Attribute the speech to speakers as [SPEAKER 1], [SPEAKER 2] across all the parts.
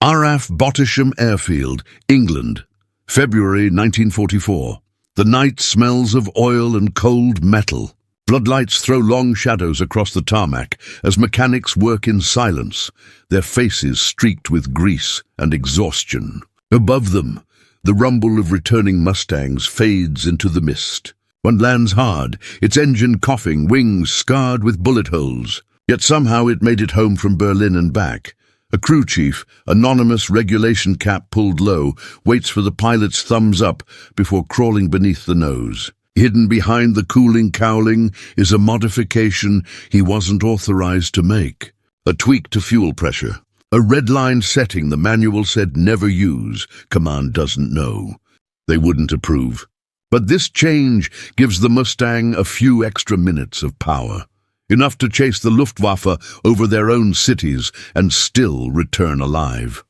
[SPEAKER 1] RAF Bottisham Airfield, England, February 1944. The night smells of oil and cold metal. Floodlights throw long shadows across the tarmac as mechanics work in silence, their faces streaked with grease and exhaustion. Above them, the rumble of returning Mustangs fades into the mist. One lands hard, its engine coughing, wings scarred with bullet holes. Yet somehow it made it home from Berlin and back. A crew chief, anonymous regulation cap pulled low, waits for the pilot's thumbs up before crawling beneath the nose. Hidden behind the cooling cowling is a modification he wasn't authorized to make. A tweak to fuel pressure. A red-line setting the manual said never use, command doesn't know. They wouldn't approve. But this change gives the Mustang a few extra minutes of power. Enough to chase the Luftwaffe over their own cities and still return alive.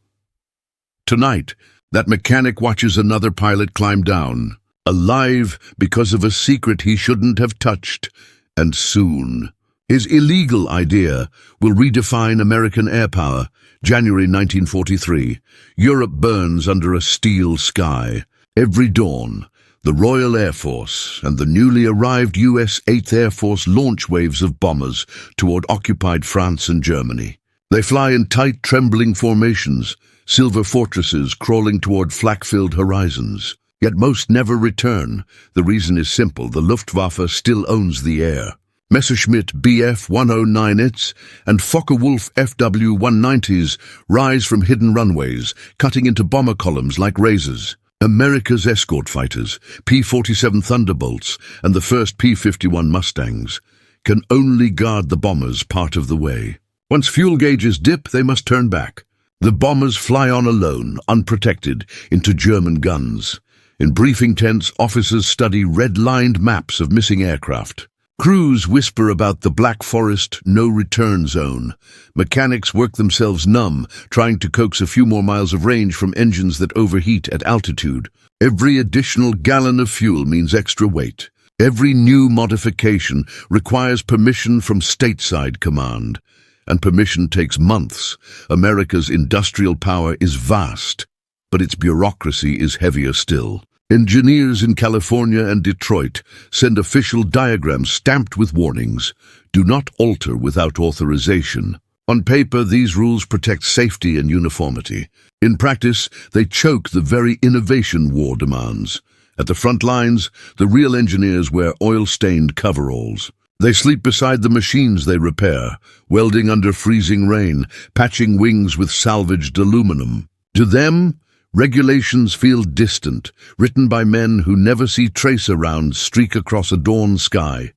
[SPEAKER 1] Tonight, that mechanic watches another pilot climb down. Alive because of a secret he shouldn't have touched, and soon. His illegal idea will redefine American air power. January 1943. Europe burns under a steel sky. Every dawn, the Royal Air Force and the newly arrived US 8th Air Force launch waves of bombers toward occupied France and Germany. They fly in tight, trembling formations, silver fortresses crawling toward flak-filled horizons. Yet most never return. The reason is simple: the Luftwaffe still owns the air. Messerschmitt Bf-109s and Focke-Wulf FW-190s rise from hidden runways, cutting into bomber columns like razors. America's escort fighters, P-47 Thunderbolts and the first P-51 Mustangs, can only guard the bombers part of the way. Once fuel gauges dip, they must turn back. The bombers fly on alone, unprotected, into German guns. In briefing tents, officers study red-lined maps of missing aircraft. Crews whisper about the Black Forest no-return zone. Mechanics work themselves numb, trying to coax a few more miles of range from engines that overheat at altitude. Every additional gallon of fuel means extra weight. Every new modification requires permission from stateside command. And permission takes months. America's industrial power is vast, but its bureaucracy is heavier still. Engineers in California and Detroit send official diagrams stamped with warnings. Do not alter without authorization. On paper, these rules protect safety and uniformity. In practice, they choke the very innovation war demands. At the front lines, the real engineers wear oil-stained coveralls. They sleep beside the machines they repair, welding under freezing rain, patching wings with salvaged aluminum. To them, regulations feel distant, written by men who never see tracer rounds streak across a dawn sky.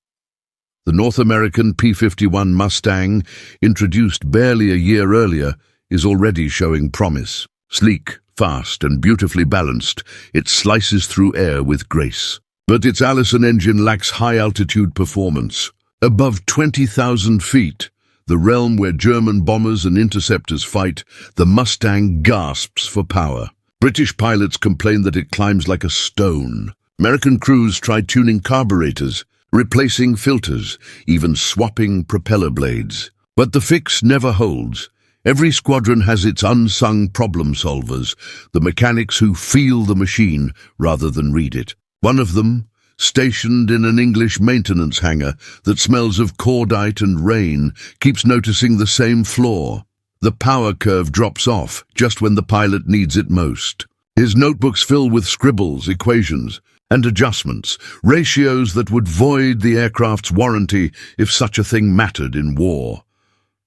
[SPEAKER 1] The North American P-51 Mustang, introduced barely a year earlier, is already showing promise. Sleek, fast, and beautifully balanced, it slices through air with grace. But its Allison engine lacks high-altitude performance. Above 20,000 feet, the realm where German bombers and interceptors fight, the Mustang gasps for power. British pilots complain that it climbs like a stone. American crews try tuning carburetors, replacing filters, even swapping propeller blades. But the fix never holds. Every squadron has its unsung problem solvers, the mechanics who feel the machine rather than read it. One of them, stationed in an English maintenance hangar that smells of cordite and rain, keeps noticing the same flaw. The power curve drops off just when the pilot needs it most. His notebooks fill with scribbles, equations, and adjustments, ratios that would void the aircraft's warranty if such a thing mattered in war.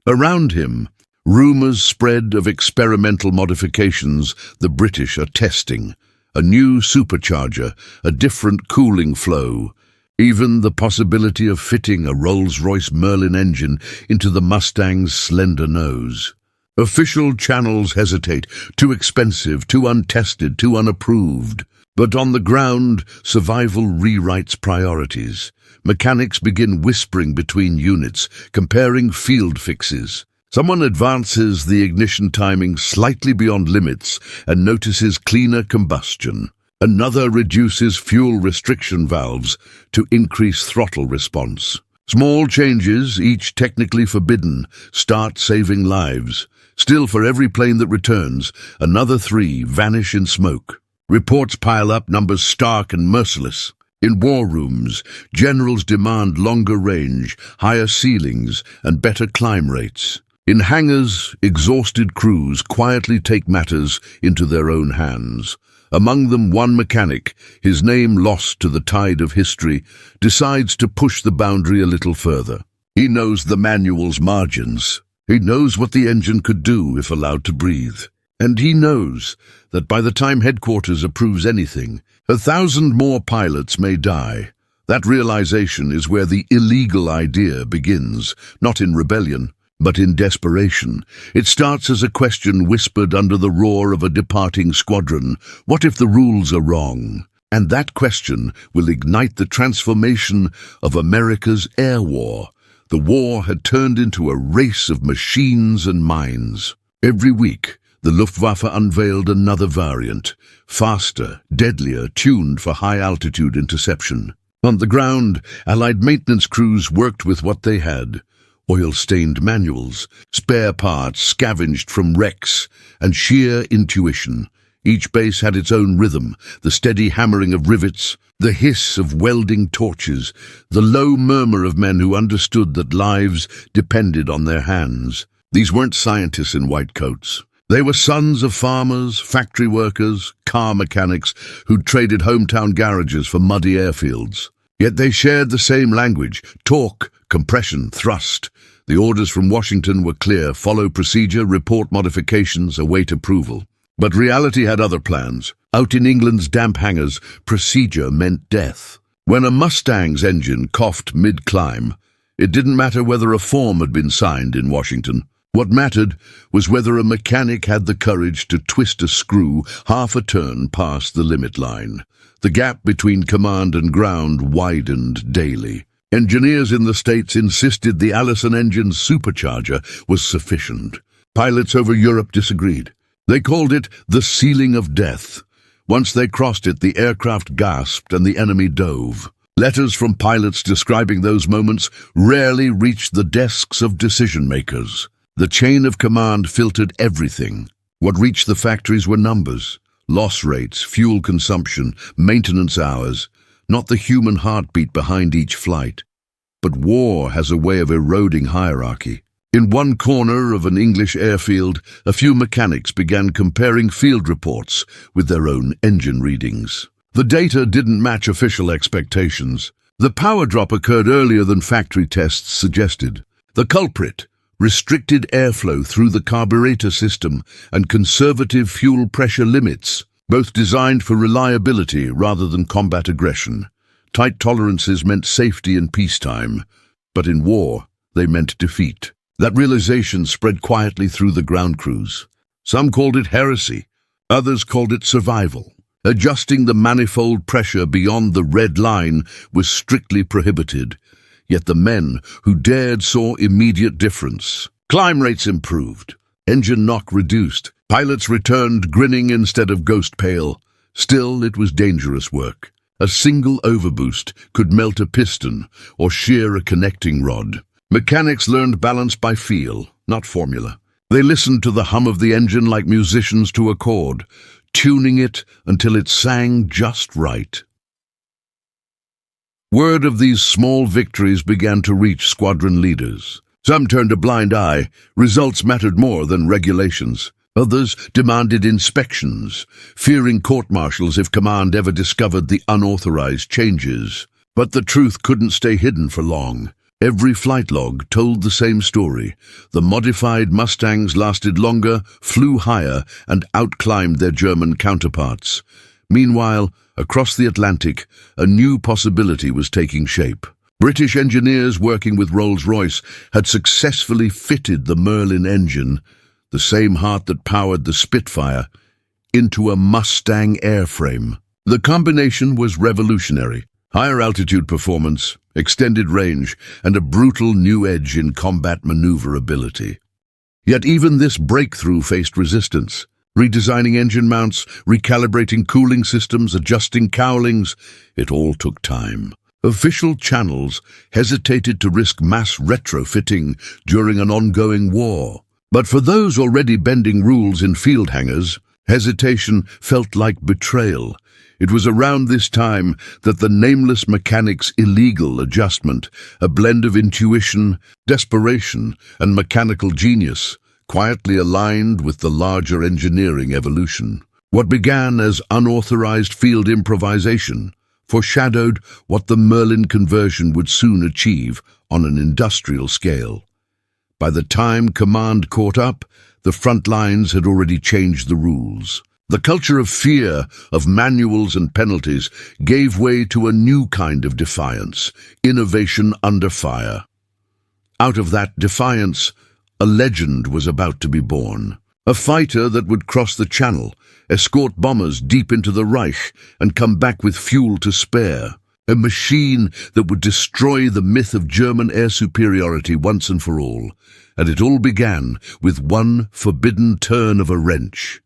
[SPEAKER 1] Around him, rumors spread of experimental modifications the British are testing. A new supercharger, a different cooling flow, even the possibility of fitting a Rolls-Royce Merlin engine into the Mustang's slender nose. Official channels hesitate, too expensive, too untested, too unapproved. But on the ground, survival rewrites priorities. Mechanics begin whispering between units, comparing field fixes. Someone advances the ignition timing slightly beyond limits and notices cleaner combustion. Another reduces fuel restriction valves to increase throttle response. Small changes, each technically forbidden, start saving lives. Still, for every plane that returns, another 3 vanish in smoke. Reports pile up, numbers stark and merciless. In war rooms, generals demand longer range, higher ceilings, and better climb rates. In hangars, exhausted crews quietly take matters into their own hands. Among them, one mechanic, his name lost to the tide of history, decides to push the boundary a little further. He knows the manual's margins. He knows what the engine could do if allowed to breathe. And he knows that by the time headquarters approves anything, 1,000 more pilots may die. That realization is where the illegal idea begins, not in rebellion, but in desperation. It starts as a question whispered under the roar of a departing squadron. What if the rules are wrong? And that question will ignite the transformation of America's air war. The war had turned into a race of machines and minds. Every week, the Luftwaffe unveiled another variant, faster, deadlier, tuned for high-altitude interception. On the ground, Allied maintenance crews worked with what they had: oil-stained manuals, spare parts scavenged from wrecks, and sheer intuition. Each base had its own rhythm, the steady hammering of rivets, the hiss of welding torches, the low murmur of men who understood that lives depended on their hands. These weren't scientists in white coats. They were sons of farmers, factory workers, car mechanics who'd traded hometown garages for muddy airfields. Yet they shared the same language: torque, compression, thrust. The orders from Washington were clear: follow procedure, report modifications, await approval. But reality had other plans. Out in England's damp hangars, procedure meant death. When a Mustang's engine coughed mid-climb, it didn't matter whether a form had been signed in Washington. What mattered was whether a mechanic had the courage to twist a screw half a turn past the limit line. The gap between command and ground widened daily. Engineers in the States insisted the Allison engine's supercharger was sufficient. Pilots over Europe disagreed. They called it the ceiling of death. Once they crossed it, the aircraft gasped and the enemy dove. Letters from pilots describing those moments rarely reached the desks of decision-makers. The chain of command filtered everything. What reached the factories were numbers, loss rates, fuel consumption, maintenance hours, not the human heartbeat behind each flight. But war has a way of eroding hierarchy. In one corner of an English airfield, a few mechanics began comparing field reports with their own engine readings. The data didn't match official expectations. The power drop occurred earlier than factory tests suggested. The culprit: restricted airflow through the carburetor system and conservative fuel pressure limits, both designed for reliability rather than combat aggression. Tight tolerances meant safety in peacetime, but in war, they meant defeat. That realization spread quietly through the ground crews. Some called it heresy, others called it survival. Adjusting the manifold pressure beyond the red line was strictly prohibited. Yet the men who dared saw immediate difference. Climb rates improved, engine knock reduced, pilots returned grinning instead of ghost pale. Still, it was dangerous work. A single overboost could melt a piston or shear a connecting rod. Mechanics learned balance by feel, not formula. They listened to the hum of the engine like musicians to a chord, tuning it until it sang just right. Word of these small victories began to reach squadron leaders. Some turned a blind eye. Results mattered more than regulations. Others demanded inspections, fearing court-martials if command ever discovered the unauthorized changes. But the truth couldn't stay hidden for long. Every flight log told the same story. The modified Mustangs lasted longer, flew higher, and outclimbed their German counterparts. Meanwhile, across the Atlantic, a new possibility was taking shape. British engineers working with Rolls-Royce had successfully fitted the Merlin engine, the same heart that powered the Spitfire, into a Mustang airframe. The combination was revolutionary. Higher altitude performance, extended range, and a brutal new edge in combat maneuverability. Yet even this breakthrough faced resistance. Redesigning engine mounts, recalibrating cooling systems, adjusting cowlings, it all took time. Official channels hesitated to risk mass retrofitting during an ongoing war. But for those already bending rules in field hangars, hesitation felt like betrayal. It was around this time that the nameless mechanic's illegal adjustment, a blend of intuition, desperation, and mechanical genius, quietly aligned with the larger engineering evolution. What began as unauthorized field improvisation foreshadowed what the Merlin conversion would soon achieve on an industrial scale. By the time command caught up, the front lines had already changed the rules. The culture of fear, of manuals and penalties, gave way to a new kind of defiance, innovation under fire. Out of that defiance, a legend was about to be born. A fighter that would cross the Channel, escort bombers deep into the Reich, and come back with fuel to spare. A machine that would destroy the myth of German air superiority once and for all. And it all began with one forbidden turn of a wrench.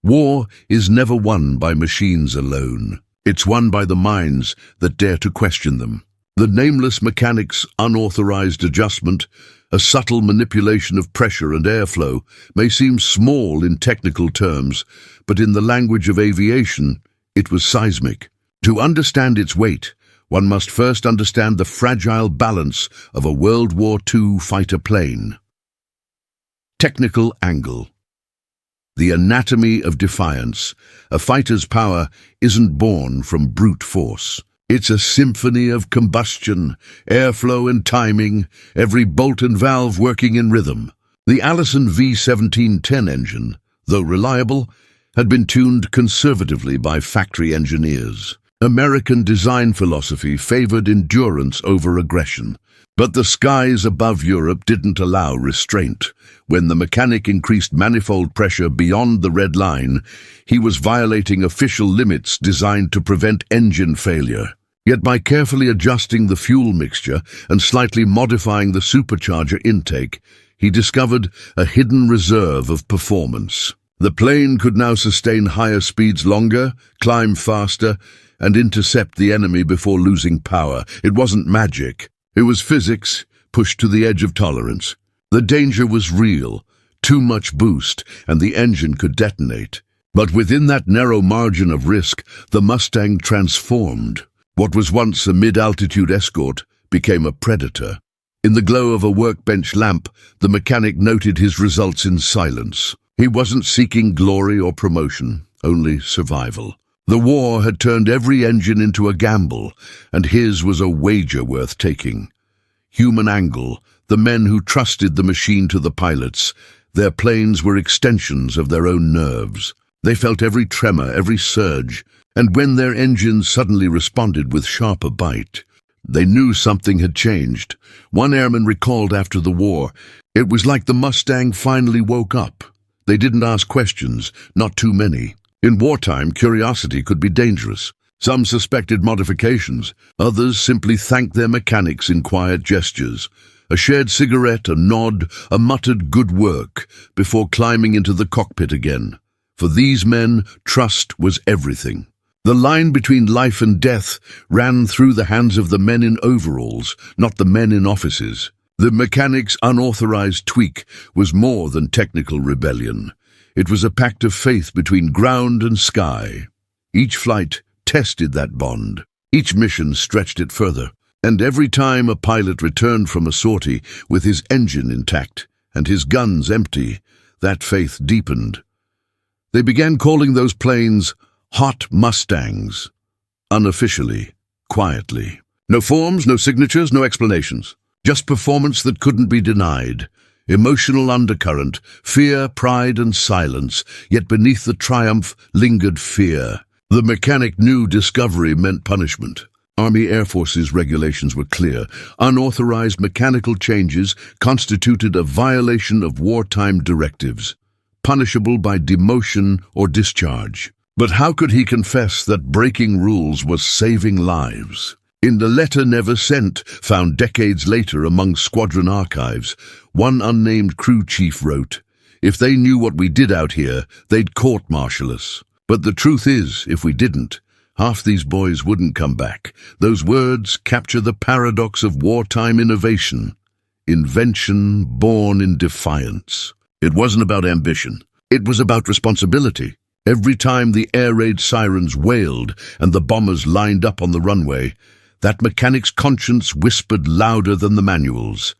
[SPEAKER 1] War is never won by machines alone. It's won by the minds that dare to question them. The nameless mechanic's unauthorized adjustment, a subtle manipulation of pressure and airflow, may seem small in technical terms, but in the language of aviation, it was seismic. To understand its weight, one must first understand the fragile balance of a World War II fighter plane. Technical angle. The anatomy of defiance. A fighter's power isn't born from brute force. It's a symphony of combustion, airflow and timing, every bolt and valve working in rhythm. The Allison V1710 engine, though reliable, had been tuned conservatively by factory engineers. American design philosophy favored endurance over aggression. But the skies above Europe didn't allow restraint. When the mechanic increased manifold pressure beyond the red line, he was violating official limits designed to prevent engine failure. Yet by carefully adjusting the fuel mixture and slightly modifying the supercharger intake, he discovered a hidden reserve of performance. The plane could now sustain higher speeds longer, climb faster, and intercept the enemy before losing power. It wasn't magic. It was physics, pushed to the edge of tolerance. The danger was real. Too much boost, and the engine could detonate. But within that narrow margin of risk, the Mustang transformed. What was once a mid-altitude escort became a predator. In the glow of a workbench lamp, the mechanic noted his results in silence. He wasn't seeking glory or promotion, only survival. The war had turned every engine into a gamble, and his was a wager worth taking. Human angle, the men who trusted the machine to the pilots, their planes were extensions of their own nerves. They felt every tremor, every surge, and when their engines suddenly responded with sharper bite, they knew something had changed. One airman recalled after the war, "It was like the Mustang finally woke up." They didn't ask questions, not too many. In wartime, curiosity could be dangerous. Some suspected modifications, others simply thanked their mechanics in quiet gestures. A shared cigarette, a nod, a muttered "good work" before climbing into the cockpit again. For these men, trust was everything. The line between life and death ran through the hands of the men in overalls, not the men in offices. The mechanic's unauthorized tweak was more than technical rebellion. It was a pact of faith between ground and sky. Each flight tested that bond. Each mission stretched it further. And every time a pilot returned from a sortie with his engine intact and his guns empty, that faith deepened. They began calling those planes Hot Mustangs. Unofficially, quietly. No forms, no signatures, no explanations. Just performance that couldn't be denied. Emotional undercurrent, fear, pride, and silence, yet beneath the triumph lingered fear. The mechanic knew discovery meant punishment. Army Air Force's regulations were clear. Unauthorized mechanical changes constituted a violation of wartime directives, punishable by demotion or discharge. But how could he confess that breaking rules was saving lives? In the letter never sent, found decades later among squadron archives, one unnamed crew chief wrote, "If they knew what we did out here, they'd court-martial us. But the truth is, if we didn't, half these boys wouldn't come back." Those words capture the paradox of wartime innovation. Invention born in defiance. It wasn't about ambition. It was about responsibility. Every time the air raid sirens wailed and the bombers lined up on the runway, that mechanic's conscience whispered louder than the manuals.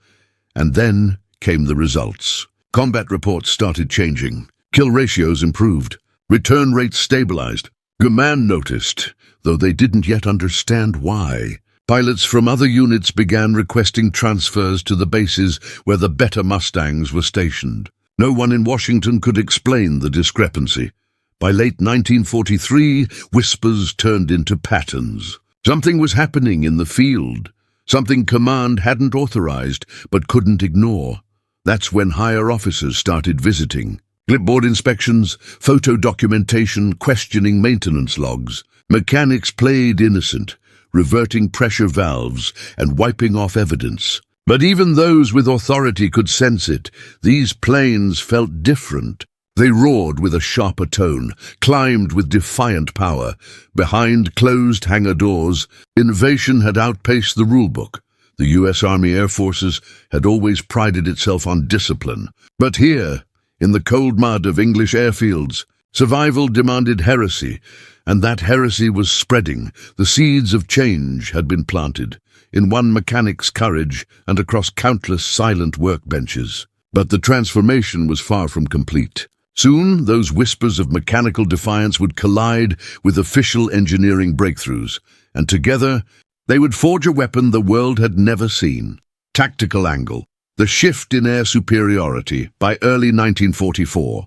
[SPEAKER 1] And then came the results. Combat reports started changing. Kill ratios improved. Return rates stabilized. Command noticed, though they didn't yet understand why. Pilots from other units began requesting transfers to the bases where the better Mustangs were stationed. No one in Washington could explain the discrepancy. By late 1943, whispers turned into patterns. Something was happening in the field. Something command hadn't authorized but couldn't ignore. That's when higher officers started visiting. Clipboard inspections, photo documentation, questioning maintenance logs. Mechanics played innocent, reverting pressure valves and wiping off evidence. But even those with authority could sense it. These planes felt different. They roared with a sharper tone, climbed with defiant power. Behind closed hangar doors, innovation had outpaced the rulebook. The U.S. Army Air Forces had always prided itself on discipline. But here, in the cold mud of English airfields, survival demanded heresy, and that heresy was spreading. The seeds of change had been planted, in one mechanic's courage and across countless silent workbenches. But the transformation was far from complete. Soon, those whispers of mechanical defiance would collide with official engineering breakthroughs, and together, they would forge a weapon the world had never seen. Tactical angle. The shift in air superiority by early 1944.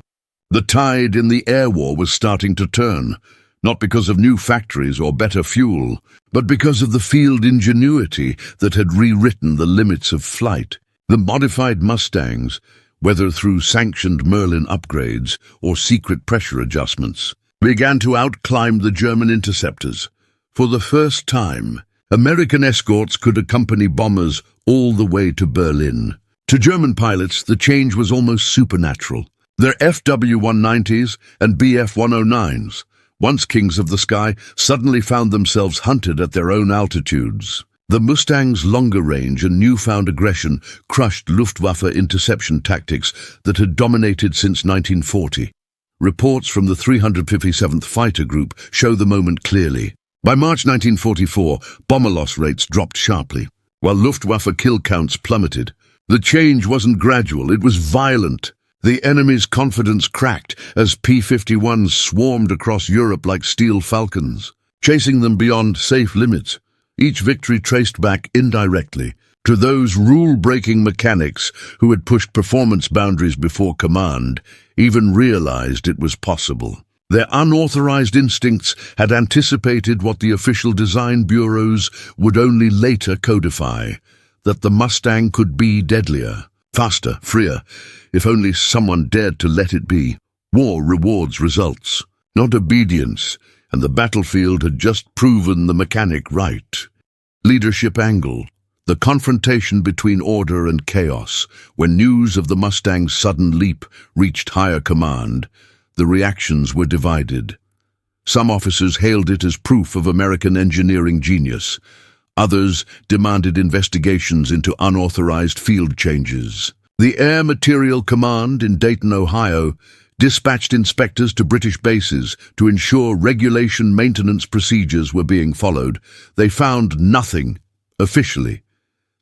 [SPEAKER 1] The tide in the air war was starting to turn, not because of new factories or better fuel, but because of the field ingenuity that had rewritten the limits of flight. The modified Mustangs, whether through sanctioned Merlin upgrades or secret pressure adjustments, began to outclimb the German interceptors. For the first time, American escorts could accompany bombers all the way to Berlin. To German pilots, the change was almost supernatural. Their FW-190s and Bf-109s, once kings of the sky, suddenly found themselves hunted at their own altitudes. The Mustang's longer range and newfound aggression crushed Luftwaffe interception tactics that had dominated since 1940. Reports from the 357th Fighter Group show the moment clearly. By March 1944, bomber loss rates dropped sharply, while Luftwaffe kill counts plummeted. The change wasn't gradual, it was violent. The enemy's confidence cracked as P-51s swarmed across Europe like steel falcons, chasing them beyond safe limits. Each victory traced back indirectly to those rule-breaking mechanics who had pushed performance boundaries before command even realized it was possible. Their unauthorized instincts had anticipated what the official design bureaus would only later codify, that the Mustang could be deadlier, faster, freer, if only someone dared to let it be. War rewards results, not obedience, and the battlefield had just proven the mechanic right. Leadership angle. The confrontation between order and chaos. When news of the Mustang's sudden leap reached higher command, the reactions were divided. Some officers hailed it as proof of American engineering genius. Others demanded investigations into unauthorized field changes. The Air Materiel Command in Dayton, Ohio, dispatched inspectors to British bases to ensure regulation maintenance procedures were being followed. They found nothing, officially.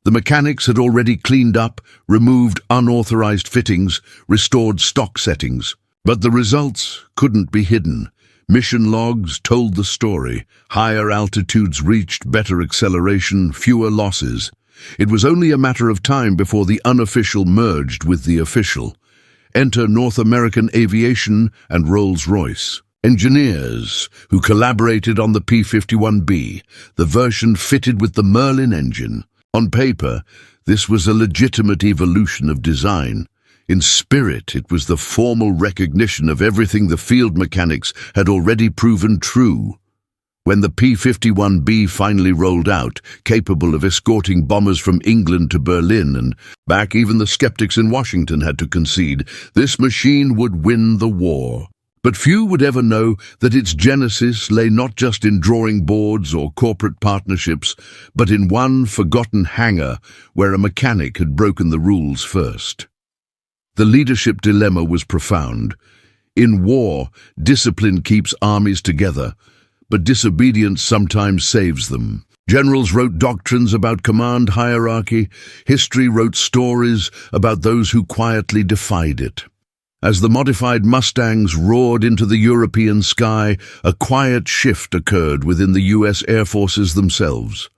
[SPEAKER 1] The mechanics had already cleaned up, removed unauthorized fittings, restored stock settings. But the results couldn't be hidden. Mission logs told the story. Higher altitudes reached, better acceleration, fewer losses. It was only a matter of time before the unofficial merged with the official. Enter North American Aviation and Rolls-Royce. Engineers who collaborated on the P-51B, the version fitted with the Merlin engine. On paper, this was a legitimate evolution of design. In spirit, it was the formal recognition of everything the field mechanics had already proven true. When the P-51B finally rolled out, capable of escorting bombers from England to Berlin and back, even the skeptics in Washington had to concede, this machine would win the war. But few would ever know that its genesis lay not just in drawing boards or corporate partnerships, but in one forgotten hangar where a mechanic had broken the rules first. The leadership dilemma was profound. In war, discipline keeps armies together, but disobedience sometimes saves them. Generals wrote doctrines about command hierarchy. History wrote stories about those who quietly defied it. As the modified Mustangs roared into the European sky, a quiet shift occurred within the U.S. Air Forces themselves.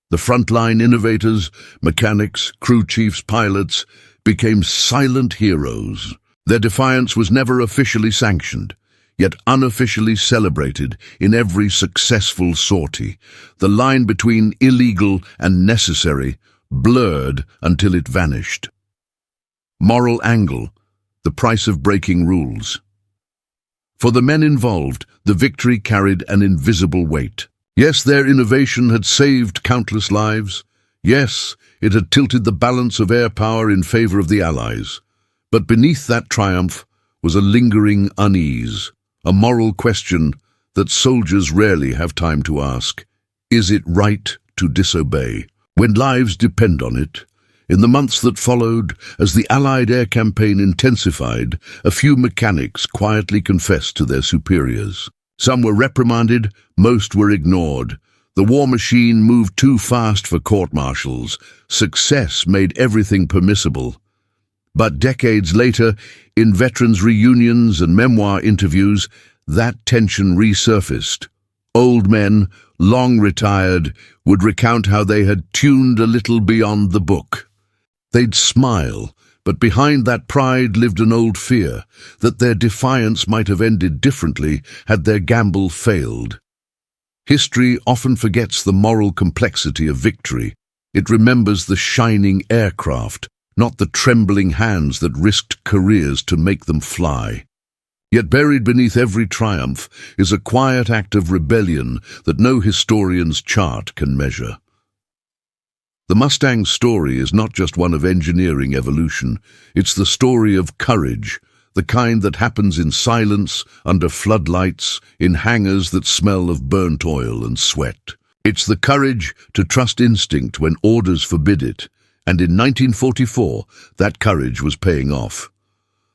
[SPEAKER 1] The frontline innovators, mechanics, crew chiefs, pilots, became silent heroes. Their defiance was never officially sanctioned, yet unofficially celebrated in every successful sortie. The line between illegal and necessary blurred until it vanished. Moral angle: the price of breaking rules. For the men involved, the victory carried an invisible weight. Yes, their innovation had saved countless lives. Yes, it had tilted the balance of air power in favor of the Allies. But beneath that triumph was a lingering unease, a moral question that soldiers rarely have time to ask. Is it right to disobey when lives depend on it? In the months that followed, as the Allied air campaign intensified, a few mechanics quietly confessed to their superiors. Some were reprimanded, most were ignored. The war machine moved too fast for court-martials. Success made everything permissible. But decades later, in veterans' reunions and memoir interviews, that tension resurfaced. Old men, long retired, would recount how they had tuned a little beyond the book. They'd smile, but behind that pride lived an old fear that their defiance might have ended differently had their gamble failed. History often forgets the moral complexity of victory. It remembers the shining aircraft, not the trembling hands that risked careers to make them fly. Yet buried beneath every triumph is a quiet act of rebellion that no historian's chart can measure. The Mustang's story is not just one of engineering evolution, it's the story of courage, the kind that happens in silence, under floodlights, in hangars that smell of burnt oil and sweat. It's the courage to trust instinct when orders forbid it, and in 1944, that courage was paying off.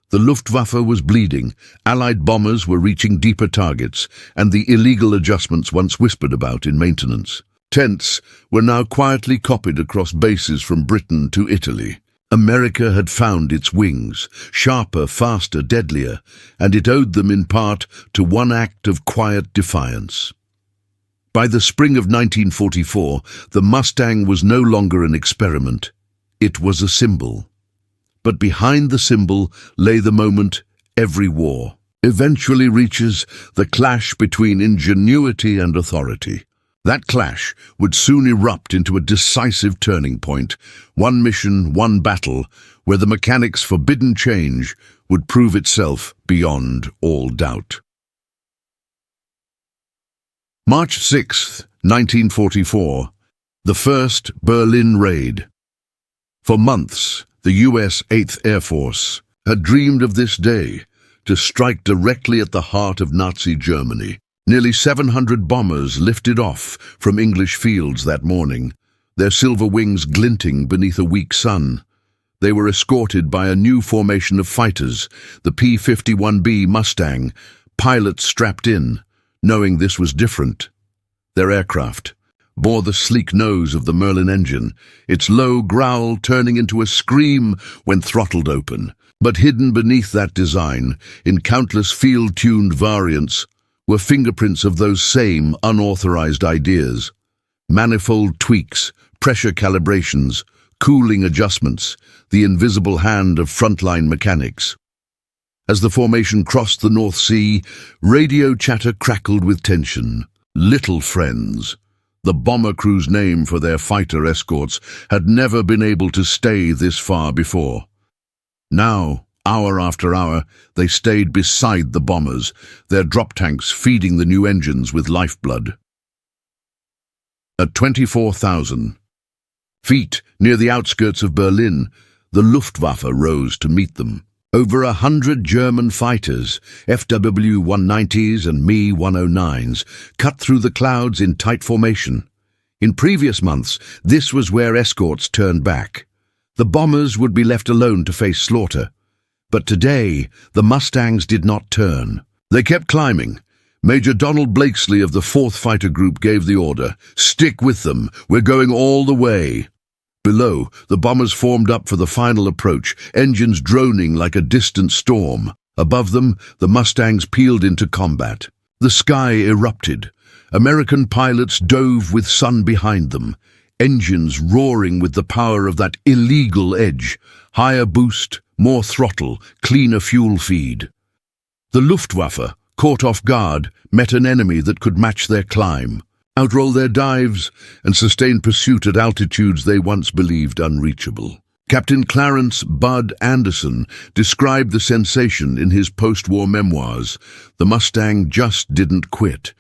[SPEAKER 1] The Luftwaffe was bleeding, Allied bombers were reaching deeper targets, and the illegal adjustments once whispered about in maintenance. Tents were now quietly copied across bases from Britain to Italy. America had found its wings, sharper, faster, deadlier, and it owed them in part to one act of quiet defiance. By the spring of 1944, the Mustang was no longer an experiment. It was a symbol. But behind the symbol lay the moment every war eventually reaches: the clash between ingenuity and authority. That clash would soon erupt into a decisive turning point, one mission, one battle, where the mechanic's forbidden change would prove itself beyond all doubt. March 6, 1944, the first Berlin raid. For months, the U.S. 8th Air Force had dreamed of this day, to strike directly at the heart of Nazi Germany. Nearly 700 bombers lifted off from English fields that morning, their silver wings glinting beneath a weak sun. They were escorted by a new formation of fighters, the P-51 Mustang, pilots strapped in, knowing this was different. Their aircraft bore the sleek nose of the Merlin engine, its low growl turning into a scream when throttled open. But hidden beneath that design, in countless field-tuned variants, were fingerprints of those same unauthorized ideas. Manifold tweaks, pressure calibrations, cooling adjustments, the invisible hand of frontline mechanics. As the formation crossed the North Sea, radio chatter crackled with tension. Little friends, the bomber crew's name for their fighter escorts, had never been able to stay this far before. Now, hour after hour, they stayed beside the bombers, their drop tanks feeding the new engines with lifeblood. At 24,000 feet near the outskirts of Berlin, the Luftwaffe rose to meet them. Over 100 German fighters, FW-190s and Me-109s, cut through the clouds in tight formation. In previous months, this was where escorts turned back. The bombers would be left alone to face slaughter. But today, the Mustangs did not turn. They kept climbing. Major Donald Blakesley of the 4th Fighter Group gave the order, "Stick with them, we're going all the way." Below, the bombers formed up for the final approach, engines droning like a distant storm. Above them, the Mustangs peeled into combat. The sky erupted. American pilots dove with sun behind them, engines roaring with the power of that illegal edge. Higher boost, more throttle, cleaner fuel feed. The Luftwaffe, caught off guard, met an enemy that could match their climb, outroll their dives, and sustain pursuit at altitudes they once believed unreachable. Captain Clarence "Bud" Anderson described the sensation in his post-war memoirs. The Mustang just didn't quit.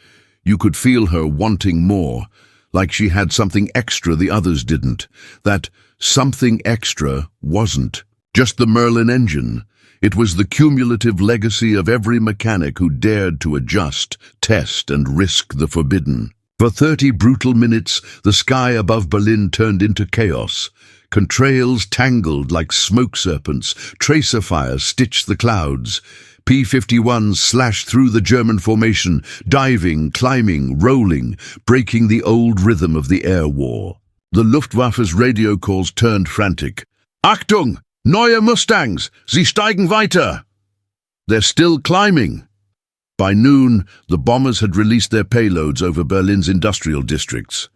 [SPEAKER 1] You could feel her wanting more, like she had something extra the others didn't. That something extra wasn't just the Merlin engine. It was the cumulative legacy of every mechanic who dared to adjust, test, and risk the forbidden. For 30 brutal minutes, the sky above Berlin turned into chaos. Contrails tangled like smoke serpents, tracer fires stitched the clouds. P-51s slashed through the German formation, diving, climbing, rolling, breaking the old rhythm of the air war. The Luftwaffe's radio calls turned frantic. "Achtung! Neue Mustangs! Sie steigen weiter!" They're still climbing. By noon, the bombers had released their payloads over Berlin's industrial districts.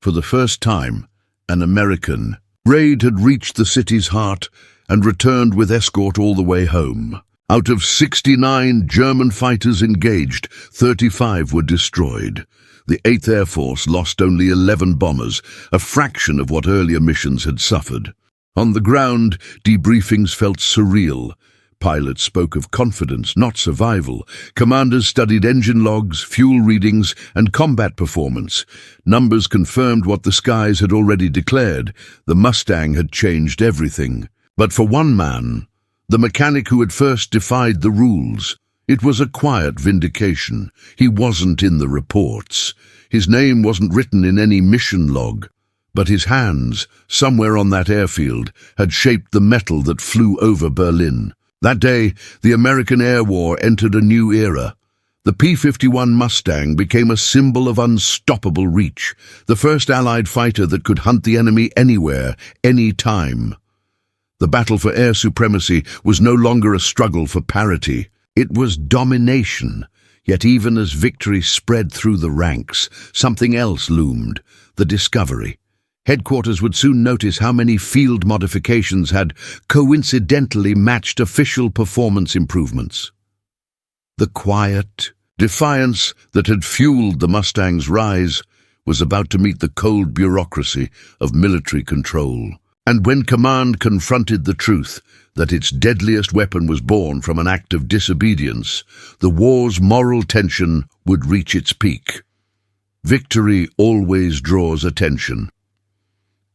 [SPEAKER 1] For the first time, an American raid had reached the city's heart and returned with escort all the way home. Out of 69 German fighters engaged, 35 were destroyed. The 8th Air Force lost only 11 bombers, a fraction of what earlier missions had suffered. On the ground, debriefings felt surreal. Pilots spoke of confidence, not survival. Commanders studied engine logs, fuel readings, and combat performance. Numbers confirmed what the skies had already declared. The Mustang had changed everything. But for one man, the mechanic who had first defied the rules, it was a quiet vindication. He wasn't in the reports. His name wasn't written in any mission log. But his hands, somewhere on that airfield, had shaped the metal that flew over Berlin. That day, the American air war entered a new era. The P-51 Mustang became a symbol of unstoppable reach, the first Allied fighter that could hunt the enemy anywhere, any time. The battle for air supremacy was no longer a struggle for parity. It was domination. Yet even as victory spread through the ranks, something else loomed, the discovery. Headquarters would soon notice how many field modifications had coincidentally matched official performance improvements. The quiet defiance that had fueled the Mustang's rise was about to meet the cold bureaucracy of military control. And when command confronted the truth that its deadliest weapon was born from an act of disobedience, the war's moral tension would reach its peak. Victory always draws attention.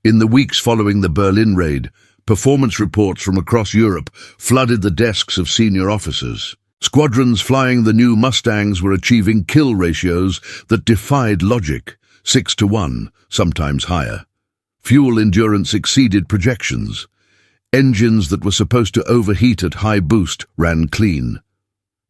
[SPEAKER 1] In the weeks following the Berlin raid, performance reports from across Europe flooded the desks of senior officers. Squadrons flying the new Mustangs were achieving kill ratios that defied logic, 6-1, sometimes higher. Fuel endurance exceeded projections. Engines that were supposed to overheat at high boost ran clean.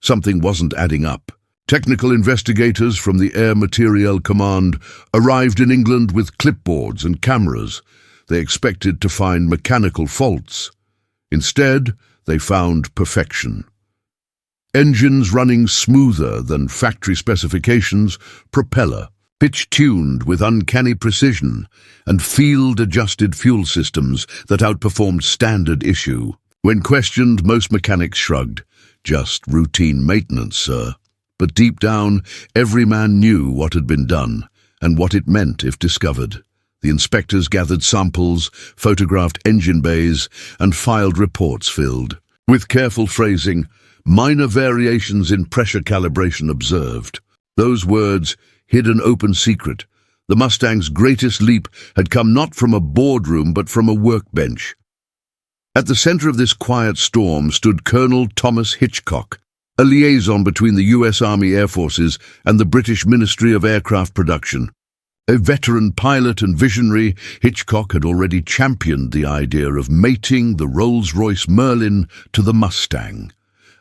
[SPEAKER 1] Something wasn't adding up. Technical investigators from the Air Materiel Command arrived in England with clipboards and cameras. They expected to find mechanical faults. Instead, they found perfection. Engines running smoother than factory specifications, propeller, pitch-tuned with uncanny precision, and field-adjusted fuel systems that outperformed standard issue. When questioned, most mechanics shrugged. Just routine maintenance, sir. But deep down, every man knew what had been done, and what it meant if discovered. The inspectors gathered samples, photographed engine bays, and filed reports filled with careful phrasing, minor variations in pressure calibration observed. Those words hid an open secret. The Mustang's greatest leap had come not from a boardroom but from a workbench. At the center of this quiet storm stood Colonel Thomas Hitchcock, a liaison between the U.S. Army Air Forces and the British Ministry of Aircraft Production. A veteran pilot and visionary, Hitchcock had already championed the idea of mating the Rolls-Royce Merlin to the Mustang,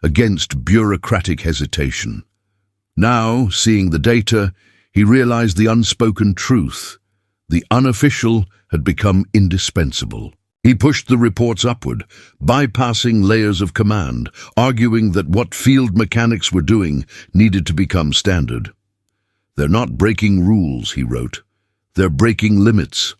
[SPEAKER 1] against bureaucratic hesitation. Now, seeing the data, he realized the unspoken truth. The unofficial had become indispensable. He pushed the reports upward, bypassing layers of command, arguing that what field mechanics were doing needed to become standard. "They're not breaking rules," he wrote. "They're breaking limits."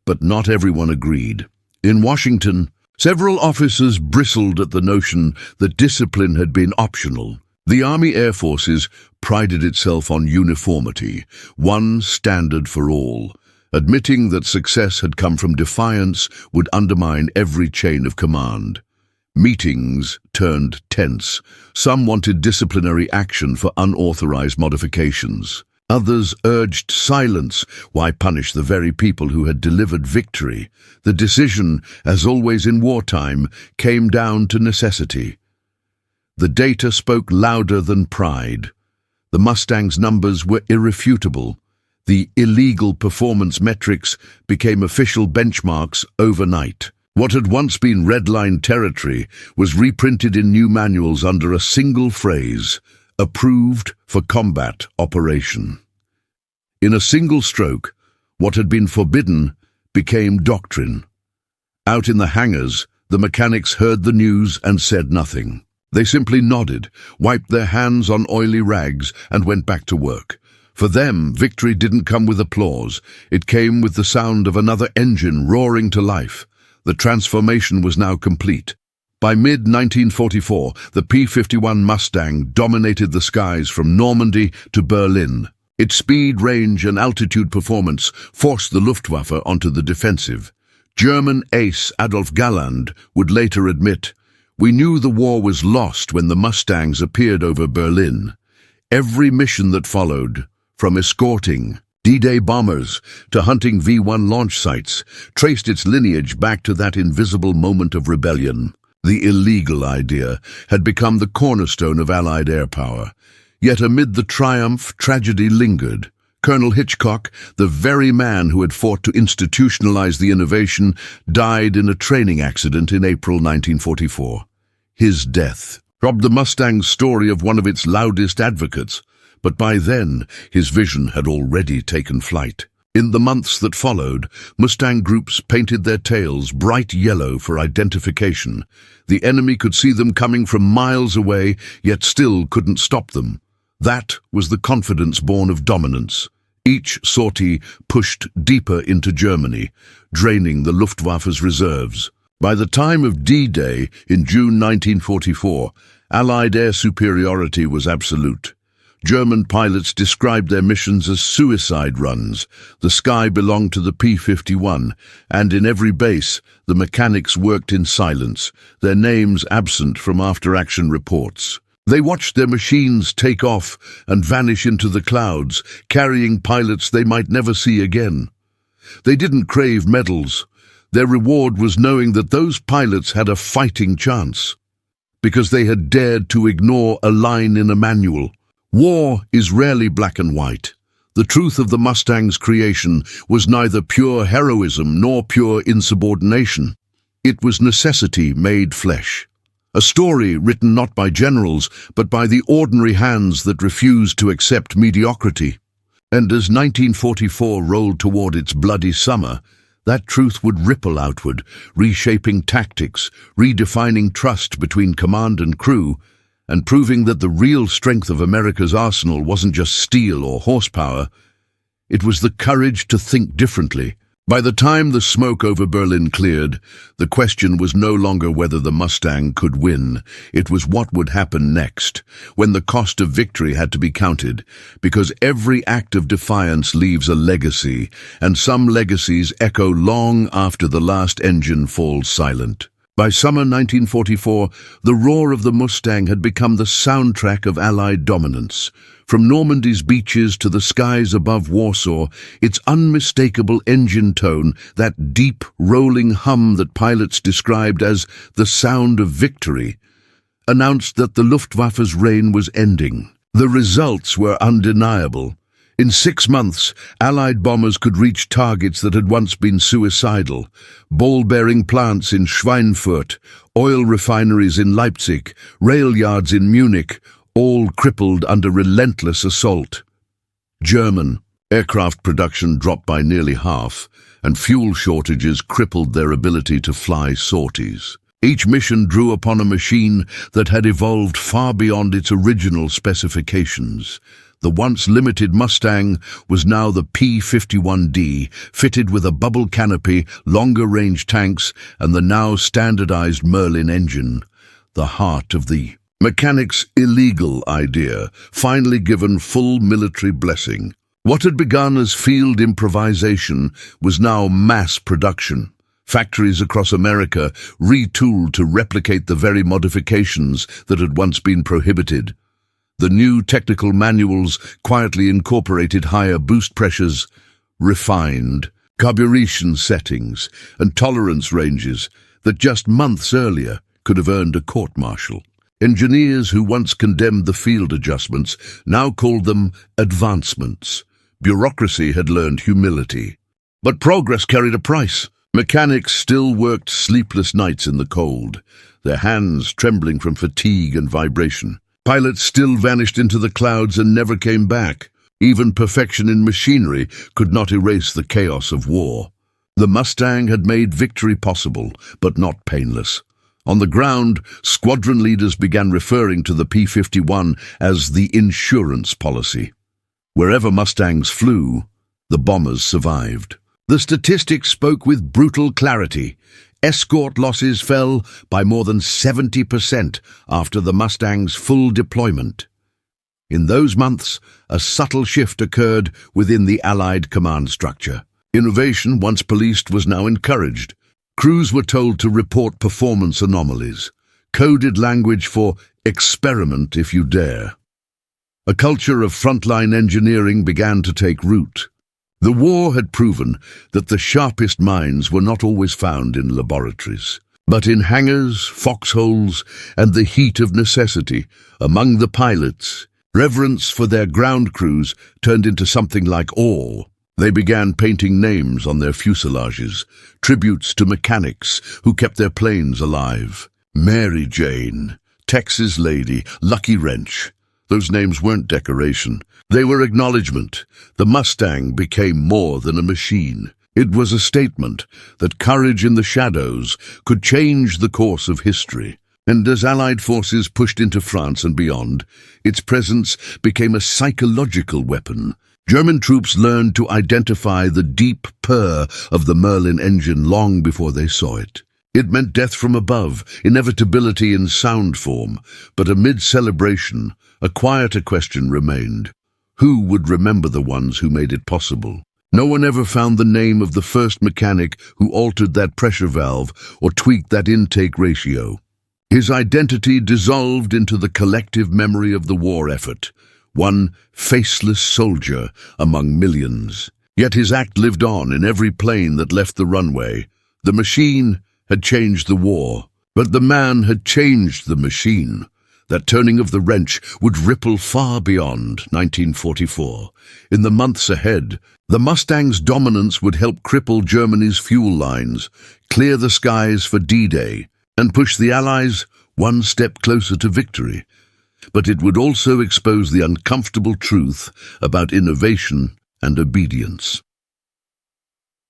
[SPEAKER 1] But not everyone agreed. In Washington, several officers bristled at the notion that discipline had been optional. The Army Air Forces prided itself on uniformity, one standard for all. Admitting that success had come from defiance would undermine every chain of command. Meetings turned tense. Some wanted disciplinary action for unauthorized modifications. Others urged silence. Why punish the very people who had delivered victory? The decision, as always in wartime, came down to necessity. The data spoke louder than pride. The Mustang's numbers were irrefutable. The illegal performance metrics became official benchmarks overnight. What had once been red-line territory was reprinted in new manuals under a single phrase: approved for combat operation. In a single stroke, what had been forbidden became doctrine. Out in the hangars, the mechanics heard the news and said nothing. They simply nodded, wiped their hands on oily rags, and went back to work. For them, victory didn't come with applause. It came with the sound of another engine roaring to life. The transformation was now complete. By mid-1944, the P-51 Mustang dominated the skies from Normandy to Berlin. Its speed, range, and altitude performance forced the Luftwaffe onto the defensive. German ace Adolf Galland would later admit, "We knew the war was lost when the Mustangs appeared over Berlin." Every mission that followed, from escorting D-Day bombers to hunting V-1 launch sites, traced its lineage back to that invisible moment of rebellion. The illegal idea had become the cornerstone of Allied air power. Yet amid the triumph, tragedy lingered. Colonel Hitchcock, the very man who had fought to institutionalize the innovation, died in a training accident in April 1944. His death robbed the Mustang's story of one of its loudest advocates, but by then his vision had already taken flight. In the months that followed, Mustang groups painted their tails bright yellow for identification. The enemy could see them coming from miles away, yet still couldn't stop them. That was the confidence born of dominance. Each sortie pushed deeper into Germany, draining the Luftwaffe's reserves. By the time of D-Day in June 1944, Allied air superiority was absolute. German pilots described their missions as suicide runs. The sky belonged to the P-51, and in every base, the mechanics worked in silence, their names absent from after-action reports. They watched their machines take off and vanish into the clouds, carrying pilots they might never see again. They didn't crave medals. Their reward was knowing that those pilots had a fighting chance, because they had dared to ignore a line in a manual. War is rarely black and white. The truth of the Mustang's creation was neither pure heroism nor pure insubordination. It was necessity made flesh. A story written not by generals, but by the ordinary hands that refused to accept mediocrity. And as 1944 rolled toward its bloody summer, that truth would ripple outward, reshaping tactics, redefining trust between command and crew, and proving that the real strength of America's arsenal wasn't just steel or horsepower. It was the courage to think differently. By the time the smoke over Berlin cleared, the question was no longer whether the Mustang could win. It was what would happen next, when the cost of victory had to be counted, because every act of defiance leaves a legacy, and some legacies echo long after the last engine falls silent. By summer 1944, the roar of the Mustang had become the soundtrack of Allied dominance. From Normandy's beaches to the skies above Warsaw, its unmistakable engine tone, that deep, rolling hum that pilots described as the sound of victory, announced that the Luftwaffe's reign was ending. The results were undeniable. In 6 months, Allied bombers could reach targets that had once been suicidal: ball-bearing plants in Schweinfurt, oil refineries in Leipzig, rail yards in Munich, all crippled under relentless assault. German aircraft production dropped by nearly half, and fuel shortages crippled their ability to fly sorties. Each mission drew upon a machine that had evolved far beyond its original specifications. The once limited Mustang was now the P-51D, fitted with a bubble canopy, longer-range tanks, and the now standardized Merlin engine. The heart of the Mechanics' illegal idea, finally given full military blessing. What had begun as field improvisation was now mass production. Factories across America retooled to replicate the very modifications that had once been prohibited. The new technical manuals quietly incorporated higher boost pressures, refined carburation settings, and tolerance ranges that just months earlier could have earned a court-martial. Engineers who once condemned the field adjustments now called them advancements. Bureaucracy had learned humility. But progress carried a price. Mechanics still worked sleepless nights in the cold, their hands trembling from fatigue and vibration. Pilots still vanished into the clouds and never came back. Even perfection in machinery could not erase the chaos of war. The Mustang had made victory possible, but not painless. On the ground, squadron leaders began referring to the P-51 as the insurance policy. Wherever Mustangs flew, the bombers survived. The statistics spoke with brutal clarity. Escort losses fell by more than 70% after the Mustang's full deployment. In those months, a subtle shift occurred within the Allied command structure. Innovation, once policed, was now encouraged. Crews were told to report performance anomalies. Coded language for experiment if you dare. A culture of frontline engineering began to take root. The war had proven that the sharpest minds were not always found in laboratories, but in hangars, foxholes, and the heat of necessity. Among the pilots, reverence for their ground crews turned into something like awe. They began painting names on their fuselages, tributes to mechanics who kept their planes alive. Mary Jane, Texas Lady, Lucky Wrench. Those names weren't decoration. They were acknowledgement. The Mustang became more than a machine. It was a statement that courage in the shadows could change the course of history. And as Allied forces pushed into France and beyond, its presence became a psychological weapon. German troops learned to identify the deep purr of the Merlin engine long before they saw it. It meant death from above, inevitability in sound form, but amid celebration, a quieter question remained. Who would remember the ones who made it possible? No one ever found the name of the first mechanic who altered that pressure valve or tweaked that intake ratio. His identity dissolved into the collective memory of the war effort, one faceless soldier among millions. Yet his act lived on in every plane that left the runway. The machine had changed the war, but the man had changed the machine. That turning of the wrench would ripple far beyond 1944. In the months ahead, the Mustang's dominance would help cripple Germany's fuel lines, clear the skies for D-Day, and push the Allies one step closer to victory. But it would also expose the uncomfortable truth about innovation and obedience.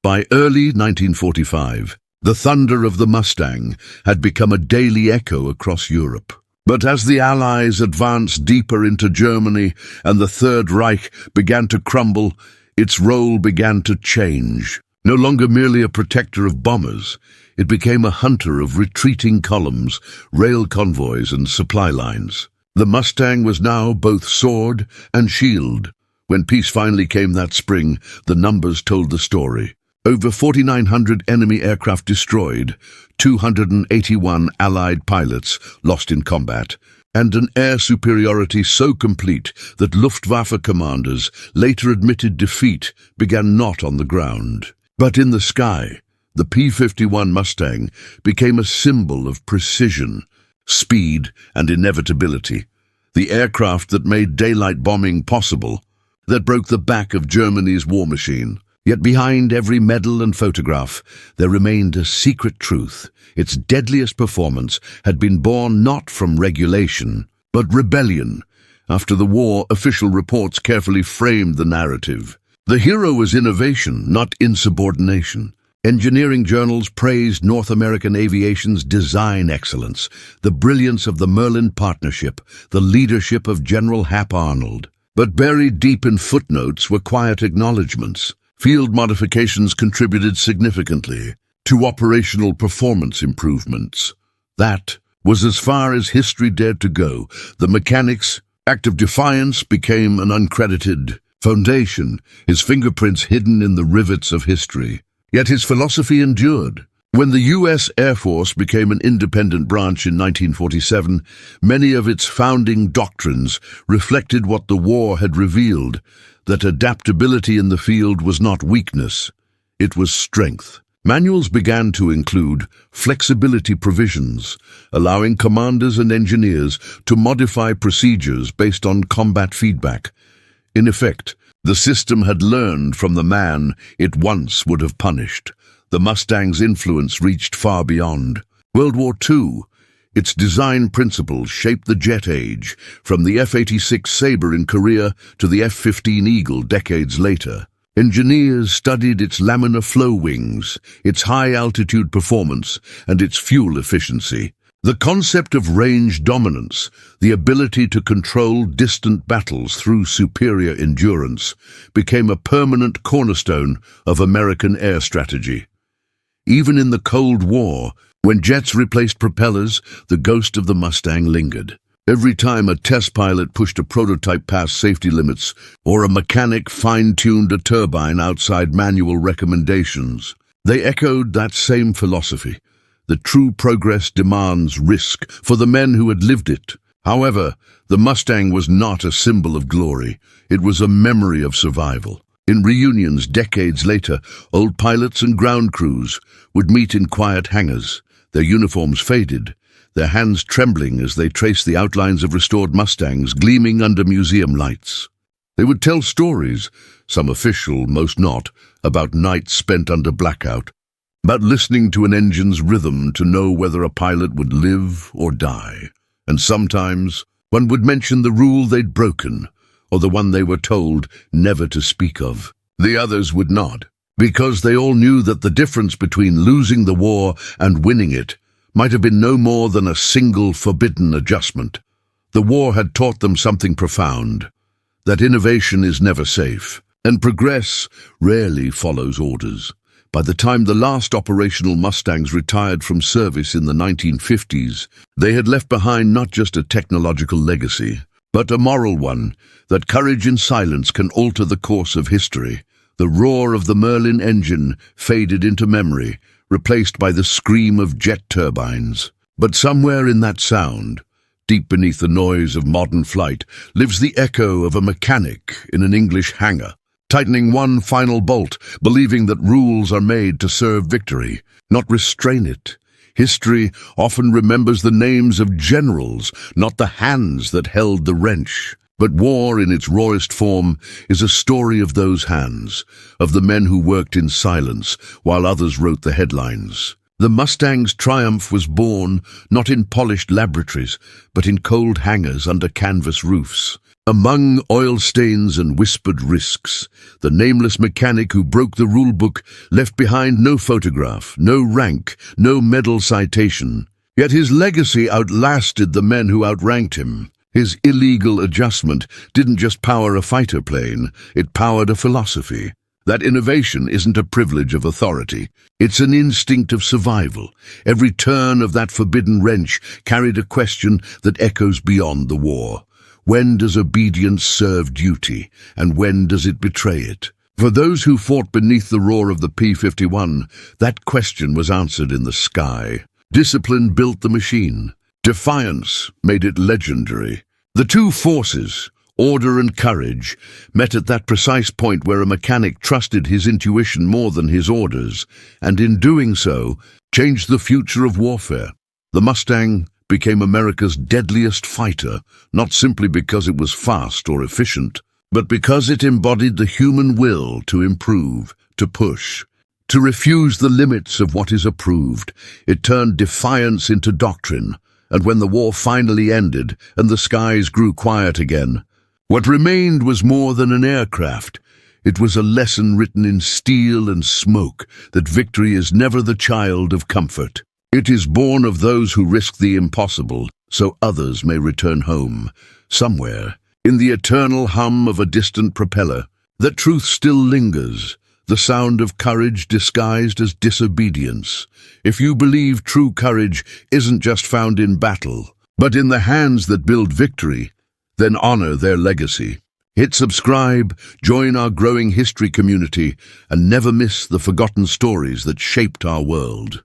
[SPEAKER 1] By early 1945, the thunder of the Mustang had become a daily echo across Europe. But as the Allies advanced deeper into Germany and the Third Reich began to crumble, its role began to change. No longer merely a protector of bombers, it became a hunter of retreating columns, rail convoys, and supply lines. The Mustang was now both sword and shield. When peace finally came that spring, the numbers told the story. Over 4,900 enemy aircraft destroyed, 281 Allied pilots lost in combat, and an air superiority so complete that Luftwaffe commanders later admitted defeat began not on the ground, but in the sky. The P-51 Mustang became a symbol of precision, speed, and inevitability. The aircraft that made daylight bombing possible, that broke the back of Germany's war machine. Yet behind every medal and photograph, there remained a secret truth. Its deadliest performance had been born not from regulation, but rebellion. After the war, official reports carefully framed the narrative. The hero was innovation, not insubordination. Engineering journals praised North American aviation's design excellence, the brilliance of the Merlin partnership, the leadership of General Hap Arnold. But buried deep in footnotes were quiet acknowledgments. Field modifications contributed significantly to operational performance improvements. That was as far as history dared to go. The Mechanics of Defiance became an uncredited foundation, his fingerprints hidden in the rivets of history. Yet his philosophy endured. When the U.S. Air Force became an independent branch in 1947, many of its founding doctrines reflected what the war had revealed, that adaptability in the field was not weakness, it was strength. Manuals began to include flexibility provisions, allowing commanders and engineers to modify procedures based on combat feedback. In effect, the system had learned from the man it once would have punished. The Mustang's influence reached far beyond World War II. Its design principles shaped the jet age, from the F-86 Sabre in Korea to the F-15 Eagle decades later. Engineers studied its laminar flow wings, its high-altitude performance, and its fuel efficiency. The concept of range dominance, the ability to control distant battles through superior endurance, became a permanent cornerstone of American air strategy. Even in the Cold War, when jets replaced propellers, the ghost of the Mustang lingered. Every time a test pilot pushed a prototype past safety limits, or a mechanic fine-tuned a turbine outside manual recommendations, they echoed that same philosophy. The true progress demands risk for the men who had lived it. However, the Mustang was not a symbol of glory. It was a memory of survival. In reunions decades later, old pilots and ground crews would meet in quiet hangars, their uniforms faded, their hands trembling as they traced the outlines of restored Mustangs gleaming under museum lights. They would tell stories, some official, most not, about nights spent under blackout, about listening to an engine's rhythm to know whether a pilot would live or die. And sometimes one would mention the rule they'd broken, or the one they were told never to speak of. The others would not, because they all knew that the difference between losing the war and winning it might have been no more than a single forbidden adjustment. The war had taught them something profound, that innovation is never safe, and progress rarely follows orders. By the time the last operational Mustangs retired from service in the 1950s, they had left behind not just a technological legacy, but a moral one, that courage in silence can alter the course of history. The roar of the Merlin engine faded into memory, replaced by the scream of jet turbines. But somewhere in that sound, deep beneath the noise of modern flight, lives the echo of a mechanic in an English hangar, tightening one final bolt, believing that rules are made to serve victory, not restrain it. History often remembers the names of generals, not the hands that held the wrench. But war in its rawest form is a story of those hands, of the men who worked in silence while others wrote the headlines. The Mustang's triumph was born not in polished laboratories, but in cold hangars under canvas roofs. Among oil stains and whispered risks, the nameless mechanic who broke the rule book left behind no photograph, no rank, no medal citation. Yet his legacy outlasted the men who outranked him. His illegal adjustment didn't just power a fighter plane, it powered a philosophy. That innovation isn't a privilege of authority, it's an instinct of survival. Every turn of that forbidden wrench carried a question that echoes beyond the war. When does obedience serve duty, and when does it betray it? For those who fought beneath the roar of the P-51, that question was answered in the sky. Discipline built the machine. Defiance made it legendary. The two forces, order and courage, met at that precise point where a mechanic trusted his intuition more than his orders, and in doing so, changed the future of warfare. The Mustang became America's deadliest fighter, not simply because it was fast or efficient, but because it embodied the human will to improve, to push, to refuse the limits of what is approved. It turned defiance into doctrine, and when the war finally ended and the skies grew quiet again, what remained was more than an aircraft. It was a lesson written in steel and smoke that victory is never the child of comfort. It is born of those who risk the impossible, so others may return home. Somewhere, in the eternal hum of a distant propeller, that truth still lingers, the sound of courage disguised as disobedience. If you believe true courage isn't just found in battle, but in the hands that build victory, then honor their legacy. Hit subscribe, join our growing history community, and never miss the forgotten stories that shaped our world.